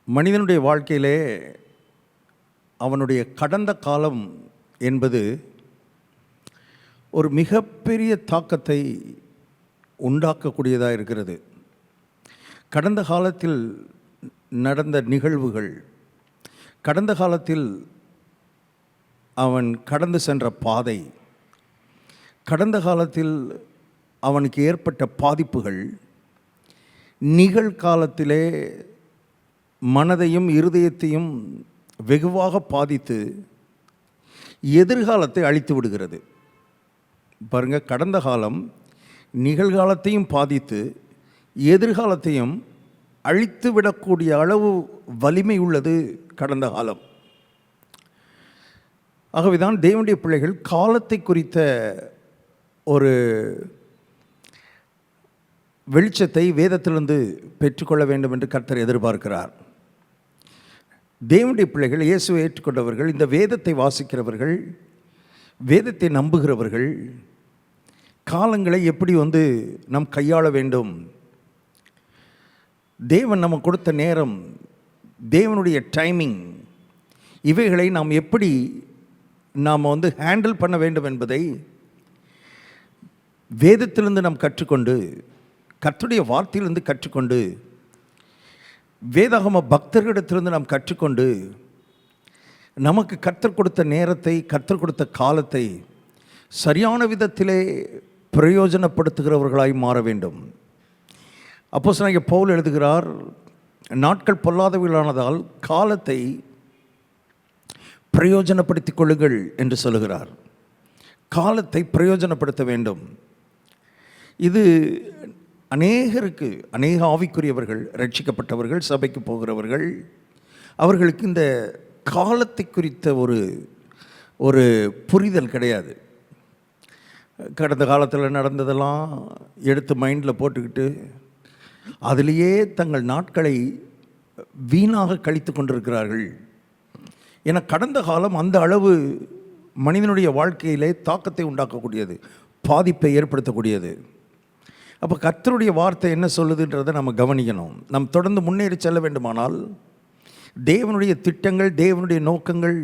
மனிதனுடைய வாழ்க்கையிலே அவனுடைய கடந்த காலம் என்பது ஒரு மிகப்பெரிய தாக்கத்தை உண்டாக்கக்கூடியதாக இருக்கிறது. கடந்த காலத்தில் நடந்த நிகழ்வுகள், கடந்த காலத்தில் அவன் கடந்து சென்ற பாதை, கடந்த காலத்தில் அவனுக்கு ஏற்பட்ட பாதிப்புகள் நிகழ்காலத்திலே மனதையும் இருதயத்தையும் வெகுவாக பாதித்து எதிர்காலத்தை அழித்து விடுகிறது. பாருங்கள், கடந்த காலம் நிகழ்காலத்தையும் பாதித்து எதிர்காலத்தையும் அழித்து விடக்கூடிய அளவு வலிமை உள்ளது கடந்த காலம். ஆகவேதான் தேவனுடைய பிள்ளைகள் காலத்தை குறித்த ஒரு வெளிச்சத்தை வேதத்திலிருந்து பெற்றுக்கொள்ள வேண்டும் என்று கர்த்தர் எதிர்பார்க்கிறார். தேவனுடைய பிள்ளைகள், இயேசுவை ஏற்றுக்கொண்டவர்கள், இந்த வேதத்தை வாசிக்கிறவர்கள், வேதத்தை நம்புகிறவர்கள், காலங்களை எப்படி நாம் கையாள வேண்டும், தேவன் நம்ம கொடுத்த நேரம், தேவனுடைய டைமிங், இவைகளை நாம் எப்படி நாம் ஹேண்டில் பண்ண வேண்டும் என்பதை வேதத்திலிருந்து நாம் கற்றுக்கொண்டு, கர்த்தருடைய வார்த்தையிலிருந்து கற்றுக்கொண்டு, வேதாகம பக்தர்களிடத்திலிருந்து நாம் கற்றுக்கொண்டு, நமக்கு கர்த்தர் கொடுத்த நேரத்தை, கர்த்தர் கொடுத்த காலத்தை சரியான விதத்திலே பிரயோஜனப்படுத்துகிறவர்களாய் மாற வேண்டும். அப்போஸ்தலனாகிய பவுல் எழுதுகிறார், நாட்கள் பொல்லாதவைகளானதால் காலத்தை பிரயோஜனப்படுத்திக் கொள்ளுங்கள் என்று சொல்லுகிறார். காலத்தை பிரயோஜனப்படுத்த வேண்டும். இது அநேகருக்கு, அநேக ஆவிக்குரியவர்கள், ரட்சிக்கப்பட்டவர்கள், சபைக்கு போகிறவர்கள், அவர்களுக்கு இந்த காலத்தை குறித்த ஒரு புரிதல் கிடையாது. கடந்த காலத்தில் நடந்ததெல்லாம் எடுத்து மைண்டில் போட்டுக்கிட்டு அதிலேயே தங்கள் நாட்களை வீணாக கழித்து கொண்டிருக்கிறார்கள். ஏன்னா கடந்த காலம் அந்த அளவு மனிதனுடைய வாழ்க்கையிலே தாக்கத்தை உண்டாக்கக்கூடியது, பாதிப்பை ஏற்படுத்தக்கூடியது. அப்போ கர்த்தருடைய வார்த்தை என்ன சொல்லுதுன்றதை நம்ம கவனிக்கணும். நாம் தொடர்ந்து முன்னேறி செல்ல வேண்டுமானால் தேவனுடைய திட்டங்கள், தேவனுடைய நோக்கங்கள்,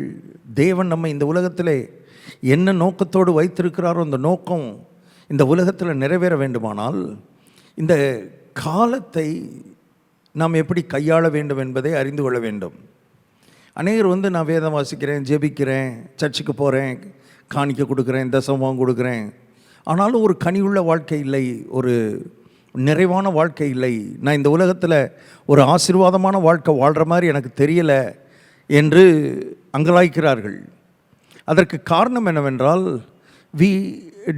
தேவன் நம்ம இந்த உலகத்தில் என்ன நோக்கத்தோடு வைத்திருக்கிறாரோ அந்த நோக்கம் இந்த உலகத்தில் நிறைவேற வேண்டுமானால் இந்த காலத்தை நாம் எப்படி கையாள வேண்டும் என்பதை அறிந்து கொள்ள வேண்டும். அநேகர் நான் வேதம் வாசிக்கிறேன், ஜெபிக்கிறேன், சர்ச்சுக்கு போகிறேன், காணிக்க கொடுக்குறேன், தசமம் கொடுக்குறேன், ஆனாலும் ஒரு கனியுள்ள வாழ்க்கை இல்லை, ஒரு நிறைவான வாழ்க்கை இல்லை, நான் இந்த உலகத்தில் ஒரு ஆசீர்வாதமான வாழ்க்கை வாழ்கிற மாதிரி எனக்கு தெரியலை என்று அங்கலாய்க்கிறார்கள். அதற்கு காரணம் என்னவென்றால், we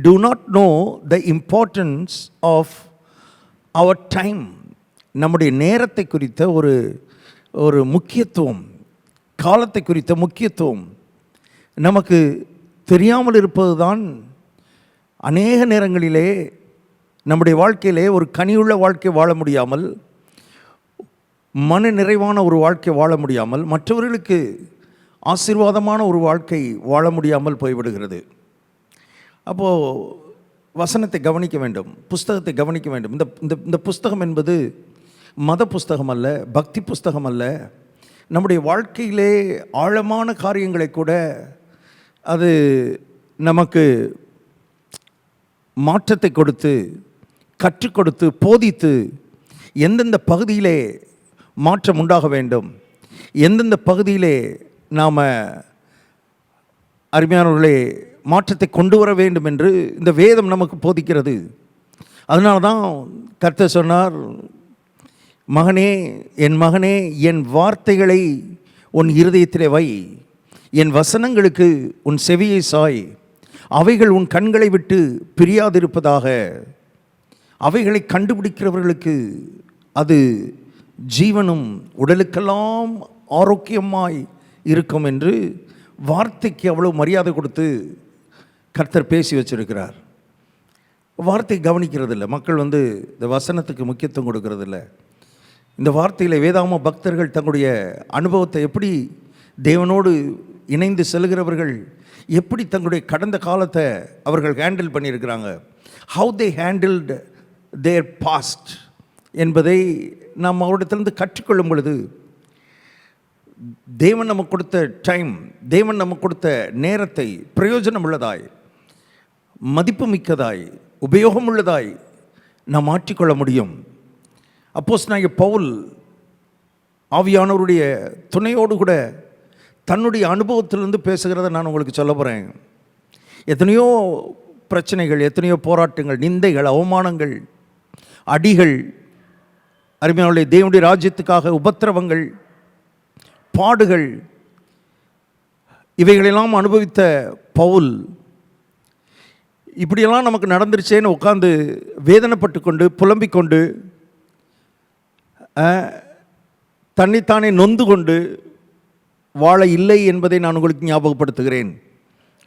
do not know the importance of our time. நம்முடைய நேரத்தை குறித்த ஒரு முக்கியத்துவம், காலத்தை குறித்த முக்கியத்துவம் நமக்கு தெரியாமல் இருப்பது தான் அநேக நேரங்களிலே நம்முடைய வாழ்க்கையிலே ஒரு கனியுள்ள வாழ்க்கை வாழ முடியாமல், மன நிறைவான ஒரு வாழ்க்கை வாழ முடியாமல், மற்றவர்களுக்கு ஆசீர்வாதமான ஒரு வாழ்க்கை வாழ முடியாமல் போய்விடுகிறது. அப்போது வசனத்தை கவனிக்க வேண்டும், புஸ்தகத்தை கவனிக்க வேண்டும். இந்த புஸ்தகம் என்பது மத புஸ்தகம் அல்ல, பக்தி புஸ்தகம் அல்ல. நம்முடைய வாழ்க்கையிலே ஆழமான காரியங்களை கூட அது நமக்கு மாற்றத்தை கொடுத்து, கற்றுக் கொடுத்து, போதித்து, எந்தெந்த பகுதியிலே மாற்றம் உண்டாக வேண்டும், எந்தெந்த பகுதியிலே நாம் அருமையானவர்களே மாற்றத்தை கொண்டு வர வேண்டும் என்று இந்த வேதம் நமக்கு போதிக்கிறது. அதனால தான் கர்த்தர் சொன்னார், மகனே, என் மகனே, என் வார்த்தைகளை உன் இருதயத்திலே வை, என் வசனங்களுக்கு உன் செவியை சாய், அவைகள் உன் கண்களை விட்டு பிரியாதிருப்பதாக, அவைகளை கண்டுபிடிக்கிறவர்களுக்கு அது ஜீவனும் உடலுக்கெல்லாம் ஆரோக்கியமாய் இருக்கும் என்று வார்த்தைக்கு அவ்வளோ மரியாதை கொடுத்து கர்த்தர் பேசி வச்சிருக்கிறார். வார்த்தை கவனிக்கிறதில்ல மக்கள், இந்த வசனத்துக்கு முக்கியத்துவம் கொடுக்கறதில்ல. இந்த வார்த்தையில் வேதாகம பக்தர்கள் தங்களுடைய அனுபவத்தை எப்படி தேவனோடு இணைந்து செல்கிறவர்கள் எப்படி தங்களுடைய கடந்த காலத்தை அவர்கள் ஹேண்டில் பண்ணியிருக்கிறாங்க, how they handled their past என்பதை நாம் அவரிடத்திலிருந்து கற்றுக்கொள்ளும் பொழுது தேவன் நமக்கு கொடுத்த டைம், தேவன் நமக்கு கொடுத்த நேரத்தை பிரயோஜனம் உள்ளதாய், மதிப்புமிக்கதாய், உபயோகமுள்ளதாய் நாம் மாற்றிக்கொள்ள முடியும். அப்போஸ்தலனாகிய பவுல் ஆவியானவருடைய துணையோடு கூட தன்னுடைய அனுபவத்திலிருந்து பேசுகிறத நான் உங்களுக்கு சொல்ல போகிறேன். எத்தனையோ பிரச்சனைகள், எத்தனையோ போராட்டங்கள், நிந்தைகள், அவமானங்கள், அடிகள், அருமையானவர்களே, தேவனுடைய ராஜ்யத்துக்காக உபத்திரவங்கள், பாடுகள், இவைகளெல்லாம் அனுபவித்த பவுல் இப்படியெல்லாம் நமக்கு நடந்துருச்சேன்னு உட்காந்து வேதனைப்பட்டு கொண்டு புலம்பிக் கொண்டு தன்னைத்தானே நொந்து கொண்டு வாழ இல்லை என்பதை நான் உங்களுக்கு ஞாபகப்படுத்துகிறேன்.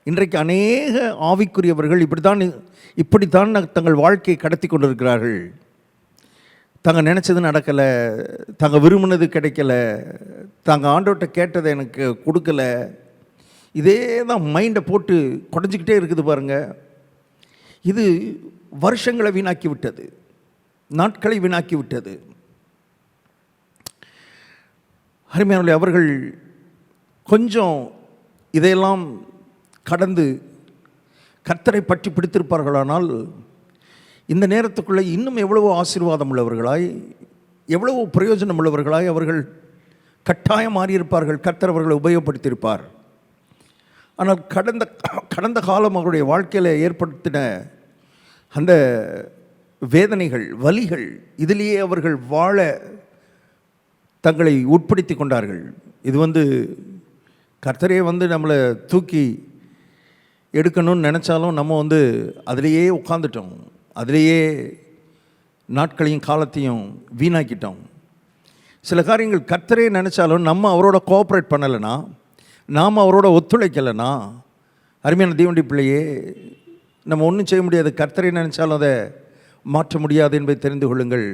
இன்றைக்கு அநேக ஆவிக்குரியவர்கள் இப்படித்தான் தங்கள் வாழ்க்கையை கடத்தி கொண்டிருக்கிறார்கள். தாங்க நினச்சது நடக்கலை, தாங்க விரும்பினது கிடைக்கல, தாங்க ஆண்டவர்கிட்ட கேட்டதை எனக்கு கொடுக்கல, இதே தான் மைண்டை போட்டு குறைஞ்சிக்கிட்டே இருக்குது பாருங்கள். இது வருஷங்களை வீணாக்கி விட்டது, நாட்களை வீணாக்கி விட்டது. அருமையானவர்களே, அவர்கள் கொஞ்சம் இதையெல்லாம் கடந்து கர்த்தரை பற்றி பிடித்திருப்பார்களானால் இந்த நேரத்துக்குள்ளே இன்னும் எவ்வளவோ ஆசீர்வாதம் உள்ளவர்களாய், எவ்வளவோ பிரயோஜனம் உள்ளவர்களாய் அவர்கள் கட்டாயம் மாறியிருப்பார்கள். கர்த்தர் அவர்களை உபயோகப்படுத்தியிருப்பார். ஆனால் கடந்த காலம் அவருடைய வாழ்க்கையில் ஏற்படுத்தின அந்த வேதனைகள், வலிகள், இதிலேயே அவர்கள் வாழ தங்களை உட்படுத்தி கொண்டார்கள். இது கர்த்தரே நம்மளை தூக்கி எடுக்கணும்னு நினச்சாலும் நம்ம அதிலேயே உட்காந்துட்டோம், அதிலேயே நாட்களையும் காலத்தையும் வீணாக்கிட்டோம். சில காரியங்கள் கர்த்தரே நினச்சாலும் நம்ம அவரோட கோஆப்ரேட் பண்ணலைன்னா, நாம் அவரோட ஒத்துழைக்கலைன்னா, அருமையான தேவனுடைய பிள்ளையே, நம்ம ஒன்றும் செய்ய முடியாது. கர்த்தரை நினச்சாலும் அதை மாற்ற முடியாது என்பதை தெரிந்து கொள்ளுங்கள்.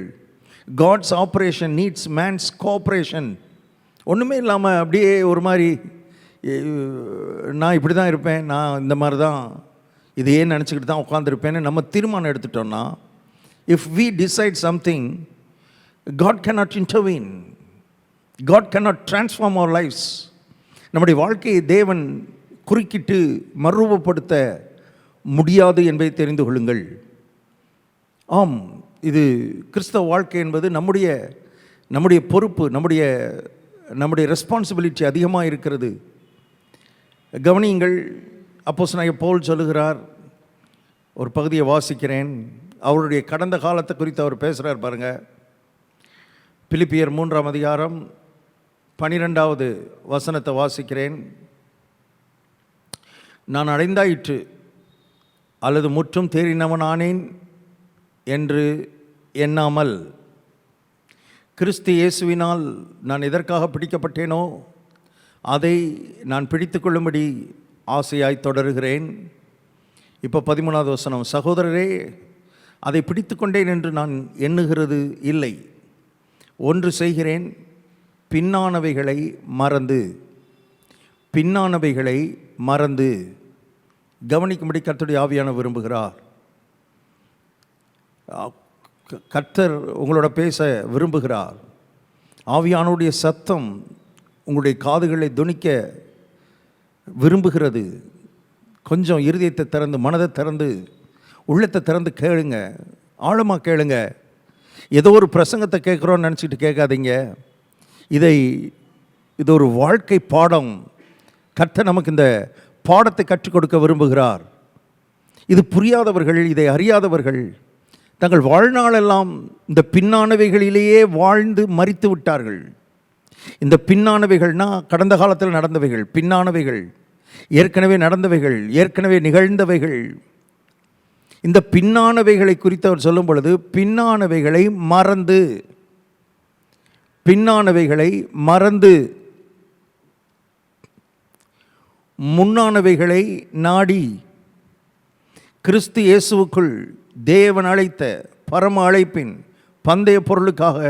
God's operation needs man's cooperation. ஒன்றுமே இல்லாமல் அப்படியே ஒரு மாதிரி நான் இப்படி தான் இருப்பேன், நான் இந்த மாதிரி தான் இதையே நினச்சிக்கிட்டு தான் உட்காந்துருப்பேன்னு நம்ம தீர்மானம் எடுத்துட்டோம்னா, if we decide something, God cannot intervene, God cannot transform our lifes. நம்முடைய வாழ்க்கையை தேவன் குறுக்கிட்டு மறுரூபப்படுத்த முடியாது என்பதை தெரிந்து கொள்ளுங்கள். ஆம், இது கிறிஸ்தவ வாழ்க்கை என்பது நம்முடைய பொறுப்பு, நம்முடைய ரெஸ்பான்சிபிலிட்டி அதிகமாக இருக்கிறது. கவனியுங்கள், அப்போஸ்தலனாகிய பவுல் சொல்லுகிறார். ஒரு பகுதியை வாசிக்கிறேன். அவருடைய கடந்த காலத்தை குறித்து அவர் பேசுகிறார் பாருங்கள். பிலிப்பியர் 3ஆம் அதிகாரம் 12வது வசனத்தை வாசிக்கிறேன். நான் அடைந்தாயிற்று அல்லது முற்றும் தேறினவனானேன் என்று எண்ணாமல், கிறிஸ்து இயேசுவினால் நான் எதற்காக பிடிக்கப்பட்டேனோ அதை நான் பிடித்து கொள்ளும்படி ஆசையாய் தொடருகிறேன். இப்போ 13வது வசனம், சகோதரரே, அதை பிடித்து கொண்டேன் என்று நான் எண்ணுகிறது இல்லை. ஒன்று செய்கிறேன், பின்னானவைகளை மறந்து கவனிக்கும்படி கர்த்தருடைய ஆவியானவர் விரும்புகிறார். கர்த்தர் உங்களோட பேச விரும்புகிறார். ஆவியானவருடைய சத்தம் உங்களுடைய காதுகளை துணிக்க விரும்புகிறது. கொஞ்சம் இருதயத்தை திறந்து, மனதை திறந்து, உள்ளத்தை திறந்து கேளுங்க, ஆழமாக கேளுங்க. ஏதோ ஒரு பிரசங்கத்தை கேட்குறோன்னு நினச்சிக்கிட்டு கேட்காதீங்க. இது ஒரு வாழ்க்கை பாடம். கர்த்தர் நமக்கு இந்த பாடத்தை கற்றுக் கொடுக்க விரும்புகிறார். இது புரியாதவர்கள், இதை அறியாதவர்கள் தங்கள் வாழ்நாளெல்லாம் இந்த பின்னானவைகளிலேயே வாழ்ந்து மரித்து விட்டார்கள். இந்த பின்னானவைகள்னா கடந்த காலத்தில் நடந்தவைகள், பின்னானவைகள் ஏற்கனவே நடந்தவைகள், ஏற்கனவே நிகழ்ந்தவைகள். இந்த பின்னானவைகளை குறித்து அவர் சொல்லும் பொழுது, பின்னானவைகளை மறந்து முன்னானவைகளை நாடி கிறிஸ்து இயேசுவுக்குள் தேவன் அழைத்த பரம அழைப்பின் பந்தய பொருளுக்காக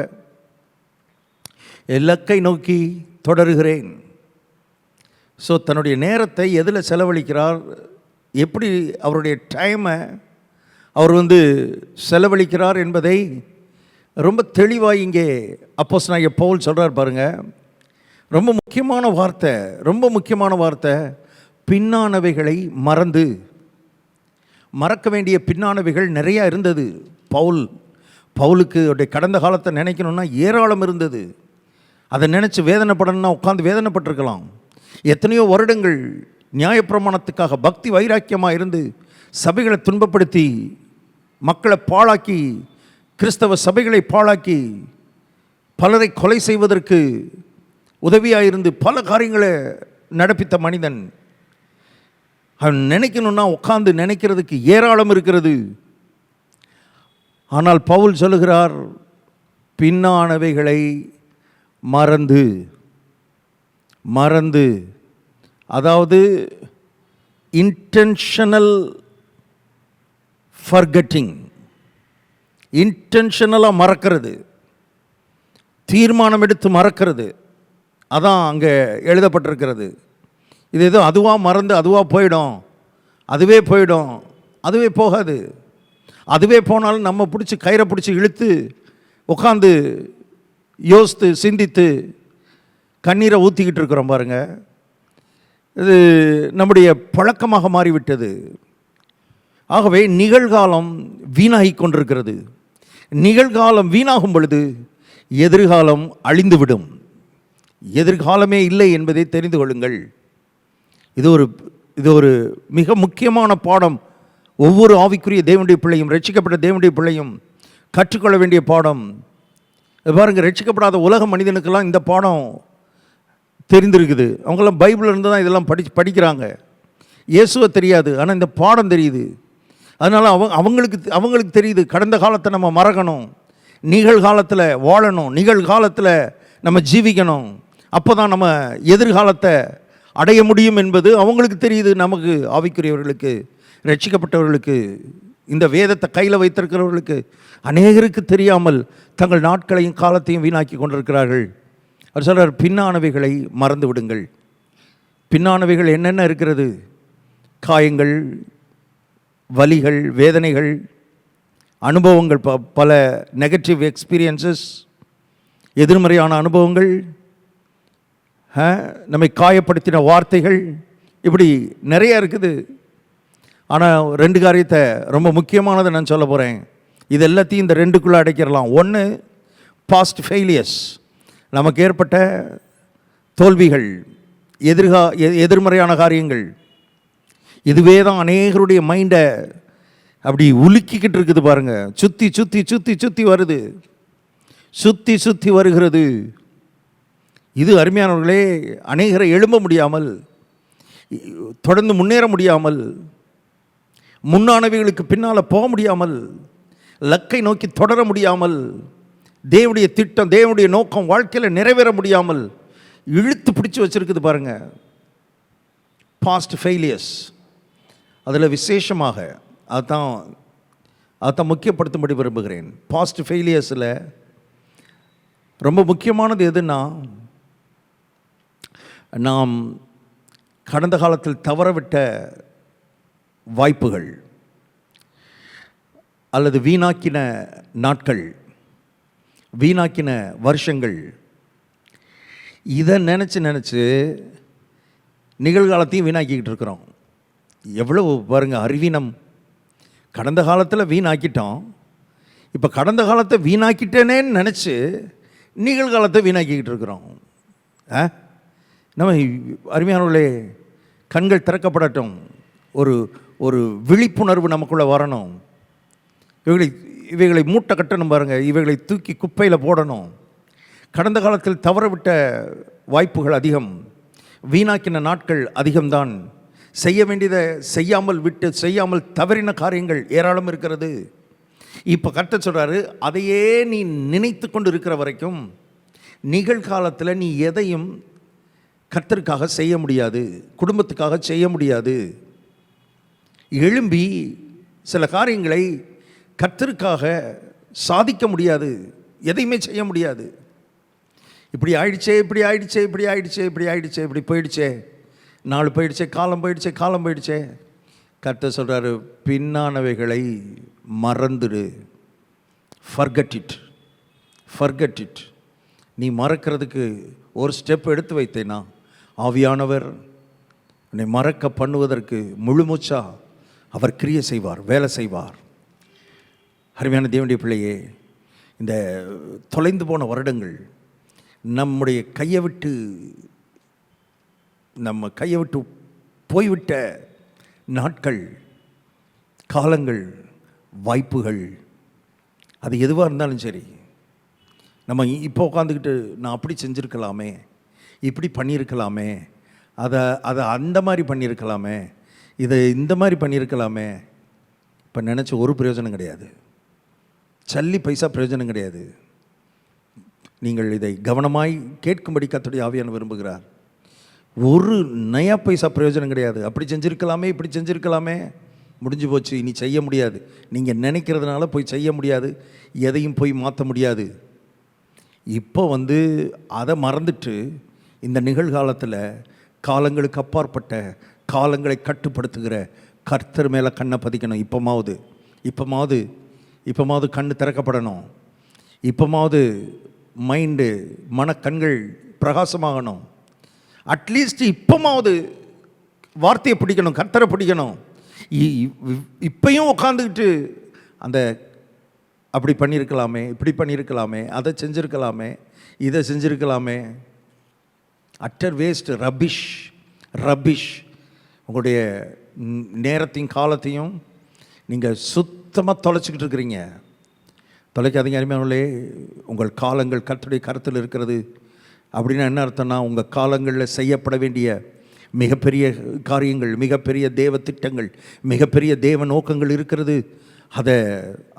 இலக்கை நோக்கி தொடருகிறேன். ஸோ தன்னுடைய நேரத்தை எதில் செலவழிக்கிறார், எப்படி அவருடைய டைமை அவர் செலவழிக்கிறார் என்பதை ரொம்ப தெளிவாக இங்கே அப்போஸ்தலனாகிய பவுல் சொல்கிறார் பாருங்கள். ரொம்ப முக்கியமான வார்த்தை, ரொம்ப முக்கியமான வார்த்தை. பின்னானவைகளை மறந்து. மறக்க வேண்டிய பின்னானவைகள் நிறையா இருந்தது. பவுலுக்கு அவருடைய கடந்த காலத்தை நினைக்கணும்னா ஏராளம் இருந்தது. அதை நினச்சி வேதனைப்படணும்னா உட்காந்து வேதனைப்பட்டிருக்கலாம். எத்தனையோ வருடங்கள் நியாயப்பிரமாணத்துக்காக பக்தி வைராக்கியமாக இருந்து சபைகளை துன்பப்படுத்தி மக்களை பாழாக்கி, கிறிஸ்தவ சபைகளை பாழாக்கி, பலரை கொலை செய்வதற்கு உதவியாக இருந்து பல காரியங்களை நடப்பித்த மனிதன். அவன் நினைக்கணும்னா உட்கார்ந்து நினைக்கிறதுக்கு ஏராளம் இருக்கிறது. ஆனால் பவுல் சொல்லுகிறார், பின்னானவைகளை மறந்து. மறந்து, அதாவது இன்டென்ஷனல் ஃபர்கெட்டிங். இன்டென்ஷனலாக மறக்கிறது, தீர்மானம் எடுத்து மறக்கிறது. அதான் அங்கே எழுதப்பட்டிருக்கிறது. இது ஏதோ அதுவாக மறந்து அதுவாக போயிடும், அதுவே போயிடும். அதுவே போகாது. அதுவே போனாலும் நம்ம பிடிச்சி கயிறை பிடிச்சி இழுத்து உட்காந்து யோசித்து சிந்தித்து கண்ணீரை ஊற்றிக்கிட்டு இருக்கிறோம் பாருங்கள். இது நம்முடைய பழக்கமாக மாறிவிட்டது. ஆகவே நிகழ்காலம் வீணாகி கொண்டிருக்கிறது. நிகழ்காலம் வீணாகும் பொழுது எதிர்காலம் அழிந்துவிடும். எதிர்காலமே இல்லை என்பதை தெரிந்து கொள்ளுங்கள். இது ஒரு மிக முக்கியமான பாடம். ஒவ்வொரு ஆவிக்குரிய தேவனுடைய பிள்ளையும், ரட்சிக்கப்பட்ட தேவனுடைய பிள்ளையும் கற்றுக்கொள்ள வேண்டிய பாடம். பாருங்கள், ரட்சிக்கப்படாத உலக மனிதனுக்கெல்லாம் இந்த பாடம் தெரிந்திருக்குது. அவங்களாம் பைபிள் இருந்து தான் இதெல்லாம் படிக்கிறாங்க. இயேசுவை தெரியாது, ஆனால் இந்த பாடம் தெரியுது. அதனால் அவங்களுக்கு தெரியுது, கடந்த காலத்தை நம்ம மறக்கணும், நிகழ்காலத்தில் வாழணும், நிகழ்காலத்தில் நம்ம ஜீவிக்கணும். அப்போ தான் நம்ம எதிர்காலத்தை அடைய முடியும் என்பது அவங்களுக்கு தெரியுது. நமக்கு ஆவிக்குரியவர்களுக்கு, ரட்சிக்கப்பட்டவர்களுக்கு, இந்த வேதத்தை கையில் வைத்திருக்கிறவர்களுக்கு அநேகருக்கு தெரியாமல் தங்கள் நாட்களையும் காலத்தையும் வீணாக்கி கொண்டிருக்கிறார்கள். அவர் சொல்கிறார், பின்னானவைகளை மறந்து விடுங்கள். பின்னானவைகள் என்னென்ன இருக்கிறது? காயங்கள், வலிகள், வேதனைகள், அனுபவங்கள், பல நெகட்டிவ் எக்ஸ்பீரியன்சஸ், எதிர்மறையான அனுபவங்கள், நம்மை காயப்படுத்தின வார்த்தைகள், இப்படி நிறைய இருக்குது. ஆனால் 2 காரியத்தை, ரொம்ப முக்கியமானதை நான் சொல்ல போகிறேன். இது எல்லாத்தையும் இந்த 2க்குள்ளே அடைக்கிறலாம். ஒன்று, பாஸ்ட் ஃபெயிலியர்ஸ், நமக்கு ஏற்பட்ட தோல்விகள், எதிர்மறையான காரியங்கள். இதுவே தான் அநேகருடைய மைண்டை அப்படி உலுக்கிக்கிட்டு இருக்குது பாருங்கள். சுற்றி சுற்றி சுற்றி சுற்றி வருது, சுற்றி சுற்றி வருகிறது. இது அருமையானவர்களே, அநேகரை எழும்ப முடியாமல், தொடர்ந்து முன்னேற முடியாமல், முன்னானவைகளுக்கு பின்னால் போக முடியாமல், லக்கை நோக்கி தொடர முடியாமல், தேவனுடைய திட்டம், தேவனுடைய நோக்கம் வாழ்க்கையில் நிறைவேற முடியாமல் இழுத்து பிடிச்சி வச்சுருக்குது பாருங்கள். Past failures. அதில் விசேஷமாக அதான் முக்கியப்படுத்தும்படி விரும்புகிறேன். பாஸ்ட் ஃபெயிலியர்ஸில் ரொம்ப முக்கியமானது எதுன்னா, நாம் கடந்த காலத்தில் தவறவிட்ட வாய்ப்புகள் அல்லது வீணாக்கின நாட்கள், வீணாக்கின வருஷங்கள், இதை நினச்சி நிகழ்காலத்தையும் வீணாக்கிக்கிட்டு இருக்கிறோம். எவ்வளவு பாருங்கள் அறிவீனம். கடந்த காலத்தில் வீணாக்கிட்டோம், இப்போ கடந்த காலத்தை வீணாக்கிட்டேனேன்னு நினச்சி நிகழ்காலத்தை வீணாக்கிக்கிட்டு இருக்கிறோம். நம்ம அருமையானவர்களே, கண்கள் திறக்கப்படட்டும். ஒரு விழிப்புணர்வு நமக்குள்ளே வரணும். இவைகளை மூட்டை கட்டணும் பாருங்கள், இவைகளை தூக்கி குப்பையில் போடணும். கடந்த காலத்தில் தவறவிட்ட வாய்ப்புகள் அதிகம், வீணாக்கின நாட்கள் அதிகம்தான். செய்ய வேண்டியதை செய்யாமல் தவறின காரியங்கள் ஏராளம் இருக்கிறது. இப்போ கர்த்தர் சொல்கிறாரு, அதையே நீ நினைத்து கொண்டு இருக்கிற வரைக்கும் நிகழ்காலத்தில் நீ எதையும் கர்த்தருக்காக செய்ய முடியாது, குடும்பத்துக்காக செய்ய முடியாது. எழும்பி சில காரியங்களை கர்த்தருக்காக சாதிக்க முடியாது, எதையுமே செய்ய முடியாது. இப்படி போயிடுச்சே, நாள் போயிடுச்சே, காலம் போயிடுச்சே. கர்த்தர் சொல்கிறாரு, பின்னானவைகளை மறந்துடு. Forget it. நீ மறக்கிறதுக்கு ஒரு ஸ்டெப் எடுத்து வைத்தேன்னா ஆவியானவர் உன்னை மறக்க பண்ணுவதற்கு முழுமூச்சா அவர் கிரியை செய்வார், வேலை செய்வார். அருமையான தேவனுடைய பிள்ளையே, இந்த தொலைந்து போன வருடங்கள் நம்முடைய கையை விட்டு போய்விட்ட நாட்கள், காலங்கள், வாய்ப்புகள், அது எதுவாக இருந்தாலும் சரி, நம்ம இப்போ உட்காந்துக்கிட்டு நான் அப்படி செஞ்சுருக்கலாமே, இப்படி பண்ணியிருக்கலாமே, அதை அந்த மாதிரி பண்ணியிருக்கலாமே, இதை இந்த மாதிரி பண்ணியிருக்கலாமே, இப்போ நினச்ச ஒரு பிரயோஜனம் கிடையாது. சல்லி பைசா பிரயோஜனம் கிடையாது. நீங்கள் இதை கவனமாய் கேட்கும்படி கர்த்தருடைய ஆவியானவர் விரும்புகிறார். ஒரு நயா பைசா பிரயோஜனம் கிடையாது. அப்படி செஞ்சுருக்கலாமே, இப்படி செஞ்சுருக்கலாமே, முடிஞ்சு போச்சு, இனி செய்ய முடியாது. நீங்கள் நினைக்கிறதுனால போய் செய்ய முடியாது, எதையும் போய் மாற்ற முடியாது. இப்போ அதை மறந்துட்டு இந்த நிகழ்காலத்தில் காலங்களுக்கு அப்பாற்பட்ட காலங்களை கட்டுப்படுத்துகிற கர்த்தர் மேலே கண்ணை பதிக்கணும். இப்போமாவது கண்ணு திறக்கப்படணும். இப்போமாவது மைண்டு, மனக்கண்கள் பிரகாசமாகணும். அட்லீஸ்ட் இப்போமாவது வார்த்தையை பிடிக்கணும், கர்த்தரை பிடிக்கணும். இப்பையும் உட்காந்துக்கிட்டு அப்படி பண்ணியிருக்கலாமே, இப்படி பண்ணியிருக்கலாமே, அதை செஞ்சுருக்கலாமே, இதை செஞ்சுருக்கலாமே, அட்டர் வேஸ்ட், ரபிஷ். உங்களுடைய நேரத்தையும் காலத்தையும் நீங்கள் சுத்தமாக தொலைச்சிக்கிட்டு இருக்கிறீங்க. தொலைக்காதீங்க அருமையானவர்களே. உங்கள் காலங்கள் கர்த்தருடைய கருத்தில் இருக்கிறது. அப்படின்னா என்ன அர்த்தம்னா, உங்கள் காலங்களில் செய்யப்பட வேண்டிய மிகப்பெரிய காரியங்கள், மிகப்பெரிய தேவ திட்டங்கள், மிகப்பெரிய தேவ நோக்கங்கள் இருக்கிறது.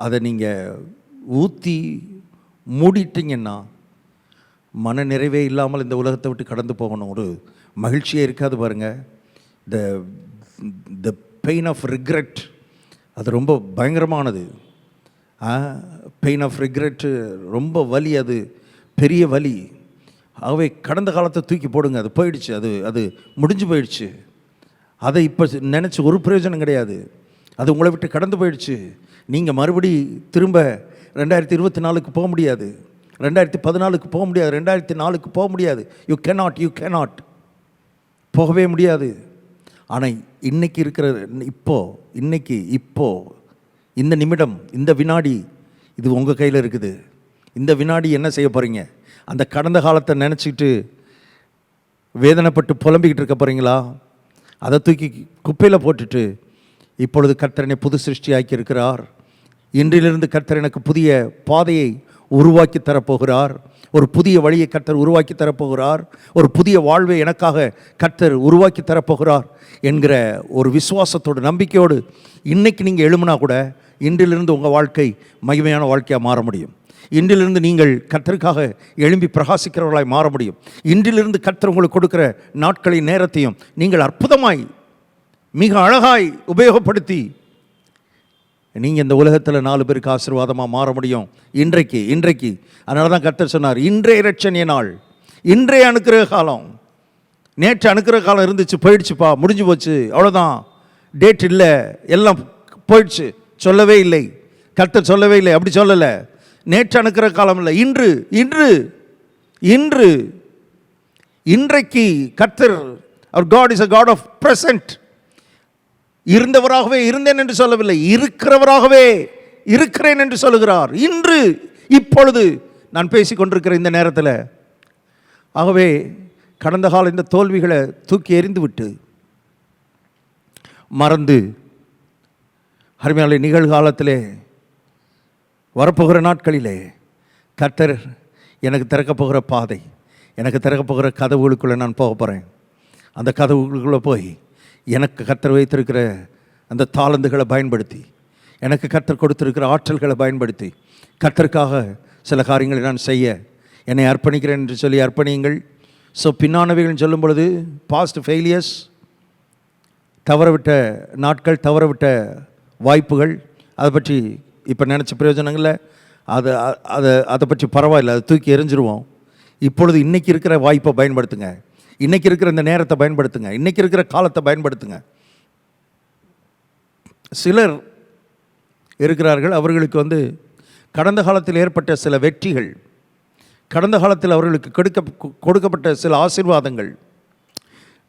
அதை நீங்கள் ஊற்றி மூடிட்டீங்கன்னா மன நிறைவே இல்லாமல் இந்த உலகத்தை விட்டு கடந்து போகணும். ஒரு மகிழ்ச்சியே இருக்காது பாருங்கள். த பெயின் ஆஃப் ரிக்ரெட், அது ரொம்ப பயங்கரமானது. பெயின் ஆஃப் ரிக்ரெட்டு ரொம்ப வலி, அது பெரிய வலி. ஆகவே கடந்த காலத்தை தூக்கி போடுங்க. அது போயிடுச்சு, அது முடிஞ்சு போயிடுச்சு. அதை இப்போ நினச்சி ஒரு பிரயோஜனம் கிடையாது. அது உங்களை விட்டு கடந்து போயிடுச்சு. நீங்கள் மறுபடி திரும்ப 2024க்கு போக முடியாது, 2014க்கு போக முடியாது, 2004க்கு போக முடியாது. யூ கேனாட் போகவே முடியாது. ஆனால் இன்னைக்கு இருக்கிற இப்போ இந்த நிமிடம், இந்த வினாடி, இது உங்கள் கையில் இருக்குது. இந்த வினாடி என்ன செய்ய போகிறீங்க? அந்த கடந்த காலத்தை நினச்சிக்கிட்டு வேதனைப்பட்டு புலம்பிக்கிட்டு இருக்க போகிறீங்களா? அதை தூக்கி குப்பையில் போட்டுட்டு, இப்பொழுது கர்த்தர் என்னை புது சிருஷ்டியாக்கி இருக்கிறார், இன்றிலிருந்து கர்த்தர் எனக்கு புதிய பாதையை உருவாக்கி தரப்போகிறார், ஒரு புதிய வழியை கர்த்தர் உருவாக்கி தரப்போகிறார், ஒரு புதிய வாழ்வை எனக்காக கர்த்தர் உருவாக்கி தரப்போகிறார் என்கிற ஒரு விசுவாசத்தோடு, நம்பிக்கையோடு இன்றைக்கி நீங்கள் எழுமுனா கூட இன்றிலிருந்து உங்கள் வாழ்க்கை மகிமையான வாழ்க்கையாக மாற முடியும். இன்றிலிருந்து நீங்கள் கர்த்தருக்காக எழும்பி பிரகாசிக்கிறவர்களாய் மாற முடியும். இன்றிலிருந்து கர்த்தர் உங்களுக்கு கொடுக்குற நாட்களின் நேரத்தையும் நீங்கள் அற்புதமாய், மிக அழகாய் உபயோகப்படுத்தி நீங்கள் இந்த உலகத்தில் 4 பேருக்கு ஆசீர்வாதமாக மாற முடியும். இன்றைக்கு அதனால தான் கர்த்தர் சொன்னார், இன்றைய இரட்சணிய நாள், இன்றைய அனுக்கிரக காலம். நேற்று அனுக்கிரக காலம் இருந்துச்சு, போயிடுச்சுப்பா, முடிஞ்சு போச்சு, அவ்வளோதான், டேட் இல்லை, எல்லாம் போயிடுச்சு. சொல்லவே இல்லை, கர்த்தர் சொல்லவே இல்லை, அப்படி சொல்லலை. நேற்று அனுக்கிரக காலம் இல்லை, இன்றைக்கு கர்த்தர், அவர் God is a God of present. இருந்தவராகவே இருந்தேன் என்று சொல்லவில்லை, இருக்கிறவராகவே இருக்கிறேன் என்று சொல்லுகிறார். இப்பொழுது நான் பேசிக்கொண்டிருக்கிற இந்த நேரத்தில். ஆகவே கடந்த கால இந்த தோல்விகளை தூக்கி எறிந்து விட்டு, மறந்து, அருமையாளே, நிகழ்காலத்திலே வரப்போகிற நாட்களிலே கர்த்தர் எனக்கு திறக்கப் போகிற பாதை, எனக்கு திறக்கப் போகிற கதவுகளுக்குள்ளே நான் போக போகிறேன். அந்த கதவுகளுக்குள்ளே போய் எனக்கு கர்த்தர் வைத்திருக்கிற அந்த தாளந்துகளை பயன்படுத்தி, எனக்கு கர்த்தர் கொடுத்திருக்கிற ஆற்றல்களை பயன்படுத்தி கர்த்தருக்காக சில காரியங்களை நான் செய்ய என்னை அர்ப்பணிக்கிறேன் என்று சொல்லி அர்ப்பணியுங்கள். ஸோ பின்னானவைகள் சொல்லும் பொழுது பாஸ்ட் ஃபெயிலியர்ஸ், தவறவிட்ட நாட்கள், தவறவிட்ட வாய்ப்புகள், அதை பற்றி இப்போ நினச்ச பிரயோஜனங்களில் அதை பற்றி பரவாயில்லை, அதை தூக்கி எறிஞ்சிருவோம். இப்பொழுது இன்றைக்கி இருக்கிற வாய்ப்பை பயன்படுத்துங்க, இன்றைக்கி இருக்கிற இந்த நேரத்தை பயன்படுத்துங்க, இன்றைக்கி இருக்கிற காலத்தை பயன்படுத்துங்க. சிலர் இருக்கிறார்கள், அவர்களுக்கு கடந்த காலத்தில் ஏற்பட்ட சில வெற்றிகள், கடந்த காலத்தில் அவர்களுக்கு கொடுக்கப்பட்ட சில ஆசீர்வாதங்கள்,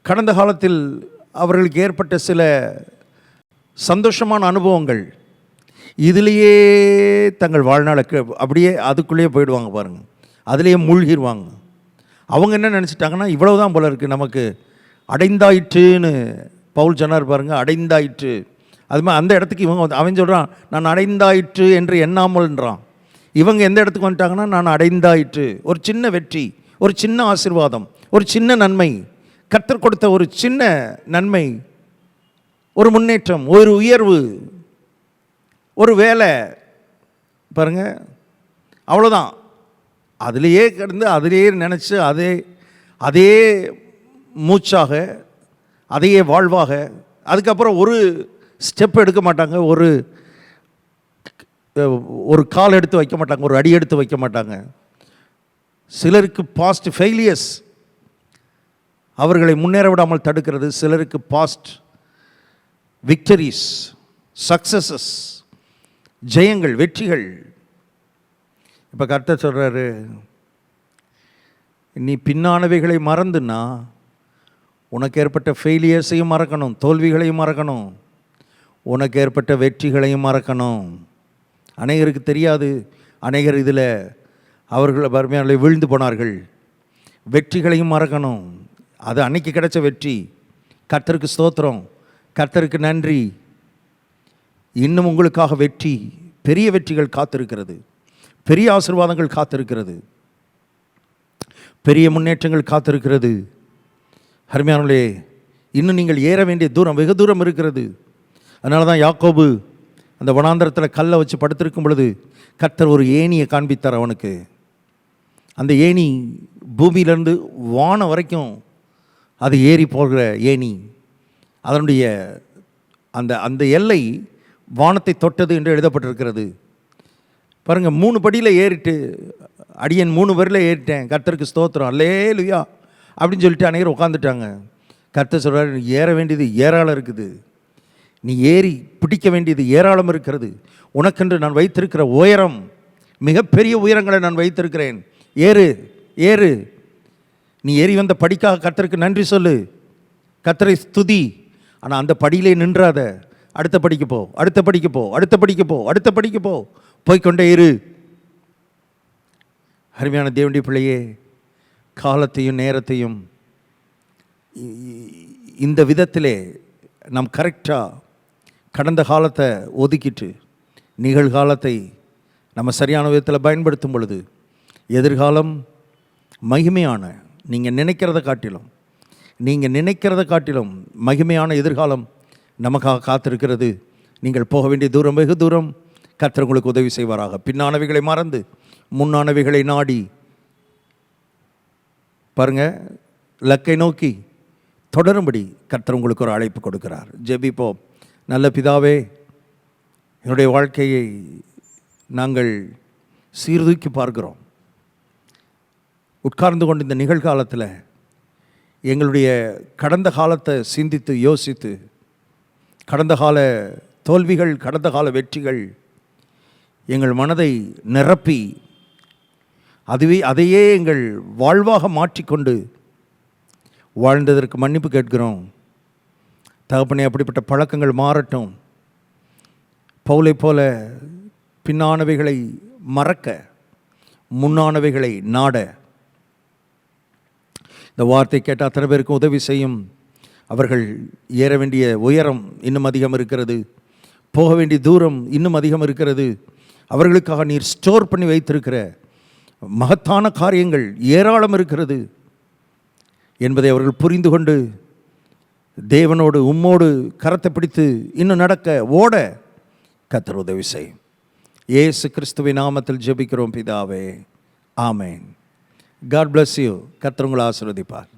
கடந்த காலத்தில் அவர்களுக்கு ஏற்பட்ட சில சந்தோஷமான அனுபவங்கள், இதிலேயே தங்கள் வாழ்நாளை அப்படியே அதுக்குள்ளேயே போயிடுவாங்க பாருங்கள், அதிலேயே மூழ்கிடுவாங்க. அவங்க என்ன நினச்சிட்டாங்கன்னா, இவ்வளவுதான் போல இருக்குது, நமக்கு அடைந்தாயிற்றுன்னு பவுல் சொன்னார் பாருங்கள், அடைந்தாயிற்று. அது மாதிரி அந்த இடத்துக்கு அவன் சொல்கிறான், நான் அடைந்தாயிற்று என்று எண்ணாமல்ன்றான். இவங்க எந்த இடத்துக்கு வந்துட்டாங்கன்னா, நான் அடைந்தாயிற்று. ஒரு சின்ன வெற்றி, ஒரு சின்ன ஆசீர்வாதம், ஒரு சின்ன நன்மை, கர்த்தர் கொடுத்த ஒரு சின்ன நன்மை, ஒரு முன்னேற்றம், ஒரு உயர்வு, ஒரு வேலை பாருங்க, அவ்வளோதான். அதிலேயே கிடந்து அதிலேயே நினச்சி அதே மூச்சாக, அதையே வாழ்வாக, அதுக்கப்புறம் ஒரு ஸ்டெப் எடுக்க மாட்டாங்க, ஒரு கால் எடுத்து வைக்க மாட்டாங்க, ஒரு அடி எடுத்து வைக்க மாட்டாங்க. சிலருக்கு பாஸ்ட் ஃபெயிலியர்ஸ் அவர்களை முன்னேற விடாமல் தடுக்கிறது, சிலருக்கு பாஸ்ட் விக்டரிஸ், சக்சஸஸ், ஜெயங்கள், வெற்றிகள். இப்போ கர்த்தர் சொல்கிறாரு, நீ பின்னானவைகளை மறந்துன்னா உனக்கு ஏற்பட்ட ஃபெயிலியர்ஸையும் மறக்கணும், தோல்விகளையும் மறக்கணும், உனக்கு ஏற்பட்ட வெற்றிகளையும் மறக்கணும். அநேகருக்கு தெரியாது, அநேகர் இதில் அவர்கள் வறுமையாலே விழுந்து போனார்கள். வெற்றிகளையும் மறக்கணும். அது அன்னைக்கு கிடைச்ச வெற்றி. கர்த்தருக்கு ஸ்தோத்திரம், கர்த்தருக்கு நன்றி. இன்னும் உங்களுக்காக வெற்றி, பெரிய வெற்றிகள் காத்திருக்கிறது, பெரிய ஆசீர்வாதங்கள் காத்திருக்கிறது, பெரிய முன்னேற்றங்கள் காத்திருக்கிறது. அருமையானவர்களே, இன்னும் நீங்கள் ஏற வேண்டிய தூரம் வெகு தூரம் இருக்கிறது. அதனால தான் யாக்கோபு அந்த வனாந்தரத்தில் கல்லை வச்சு படுத்திருக்கும் பொழுது கர்த்தர் ஒரு ஏணியை காண்பித்தார் அவனுக்கு. அந்த ஏணி பூமியிலேருந்து வானம் வரைக்கும் அது ஏறி போகிற ஏணி. அதனுடைய அந்த எல்லை வானத்தை தொட்டது என்று எழுதப்பட்டிருக்கிறது. பாருங்கள், 3 படியில் ஏறிட்டு, அடியன் 3 பேரில் ஏறிட்டேன், கர்த்தருக்கு ஸ்தோத்திரம், அல்லேலூயா அப்படின்னு சொல்லிட்டு அநேகர் உட்காந்துட்டாங்க. கர்த்தர் சொல்கிறார், ஏற வேண்டியது ஏராளம் இருக்குது, நீ ஏறி பிடிக்க வேண்டியது ஏராளம் இருக்கிறது. உனக்கென்று நான் வைத்திருக்கிற உயரம், மிகப்பெரிய உயரங்களை நான் வைத்திருக்கிறேன். ஏறு ஏறு. நீ ஏறி வந்த படிக்காக கர்த்தருக்கு நன்றி சொல்லு, கர்த்தரை ஸ்துதி. ஆனால் அந்த படியிலே நின்றாத, அடுத்த படிக்கு போ, அடுத்த படிக்கு போ, அடுத்த படிக்கு போ, அடுத்த படிக்கு போ, போய்கொண்டே இரு. அருமையான தேவனுடைய பிள்ளையே, காலத்தையும் நேரத்தையும் இந்த விதத்திலே நாம் கரெக்டாக கடந்த காலத்தை ஒதுக்கிட்டு நிகழ்காலத்தை நம்ம சரியான விதத்தில் பயன்படுத்தும் பொழுது எதிர்காலம் மகிமையான, நீங்கள் நினைக்கிறத காட்டிலும் மகிமையான எதிர்காலம் நமக்காக காத்திருக்கிறது. நீங்கள் போக வேண்டிய தூரம் வெகு தூரம். கர்த்தர் உங்களுக்கு உதவி செய்வாராக. பின்னானவைகளை மறந்து முன்னானவைகளை நாடி பாருங்க, லக்கை நோக்கி தொடரும்படி கர்த்தர் உங்களுக்கு ஒரு அழைப்பு கொடுக்கிறார். ஜெபிப்போம். நல்ல பிதாவே, என்னுடைய வாழ்க்கையை நாங்கள் சீர்தூக்கி பார்க்கிறோம். உட்கார்ந்து கொண்டு இந்த நிகழ்காலத்தில் எங்களுடைய கடந்த காலத்தை சிந்தித்து யோசித்து, கடந்த கால தோல்விகள், கடந்த கால வெற்றிகள் எங்கள் மனதை நிரப்பி அதையே எங்கள் வாழ்வாக மாற்றிக்கொண்டு வாழ்ந்ததற்கு மன்னிப்பு கேட்கிறோம். தகப்பனே, அப்படிப்பட்ட பழக்கங்கள் மாறட்டும். பவுலை போல பின்னானவைகளை மறக்க, முன்னானவைகளை நாட இந்த வார்த்தை கேட்ட அத்தனை பேருக்கும் உதவி செய்யும். அவர்கள் ஏற வேண்டிய உயரம் இன்னும் அதிகம் இருக்கிறது, போக வேண்டிய தூரம் இன்னும் அதிகம் இருக்கிறது. அவர்களுக்காக நீர் ஸ்டோர் பண்ணி வைத்திருக்கிற மகத்தான காரியங்கள் ஏராளம் இருக்கிறது என்பதை அவர்கள் புரிந்து கொண்டு தேவனோடு உம்மோடு கரத்தை பிடித்து இன்னும் நடக்க, ஓட கர்த்தர் உதவி செய்யும். இயேசு கிறிஸ்துவின் நாமத்தில் ஜெபிக்கிறோம் பிதாவே, ஆமென். God bless you. கர்த்தர் உங்களை ஆசீர்வதிப்பார்.